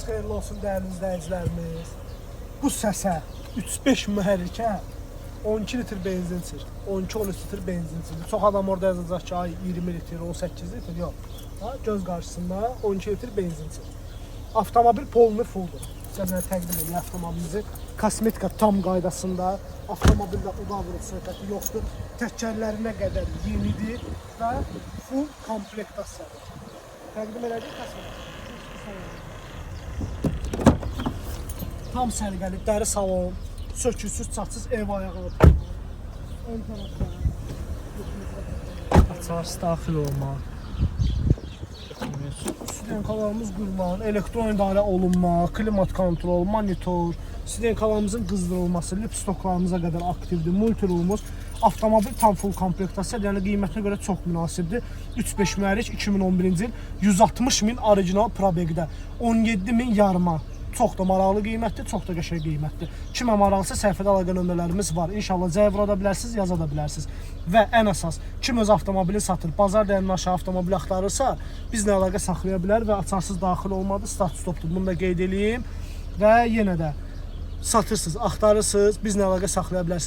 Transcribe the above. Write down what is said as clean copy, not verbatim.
Sabahınız xeyirli olsun dəyərli izləyicilərimiz. Bu səsə 3-5 mühərrikə 12 litr benzinçir, 12-13 litr benzinçir. Çox adam orada yazacaq ki, ay 20 litr, 18 litr, yox. Ha, göz qarşısında 12 litr benzinçir. Avtomobil polnu fulldur. Sizə təqdim edir avtomobilimizi. Kosmetika tam qaydasında, avtomobildə udavırıq söhbəti yoxdur. Təkərlərinə qədər yenidir və full komplektasiyadır. Təqdim elədik kosmetika. Tam səliqəli, dəri salon, sökülsüz, çatsız ev ayağı. Ön tərəfdə Açarız daxil olmaq. Sidenkalarımız qurulma, elektron idarə olunma, klimat kontrol, monitor, sidenkalarımızın qızdırılması, lipstoklarımıza qədər aktivdir, multirulumuz. Avtomobil tam full komplektasiya, yəni qiymətinə görə çox münasibdir. 3-5 mühərrik 2011-ci il 160.000 orijinal probeqdə, 17.000 yarıma. Çox da maraqlı qiymətdir, çox da qəşəng qiymətdir. Kimə maraqlısa səhifədə əlaqə nömrələrimiz var. İnşallah zəng vura da bilərsiniz, yaza da bilərsiniz. Və ən əsas, kim öz avtomobili satır, bazar dəyərindən aşağı avtomobil axtarırsa, bizlə əlaqə saxlaya bilər və açarsız daxil olmadı, start stopdur. Bunu da qeyd edeyim. Və yenə də satırsınız, axtarırsınız, bizlə əlaqə saxlaya bilərsiniz.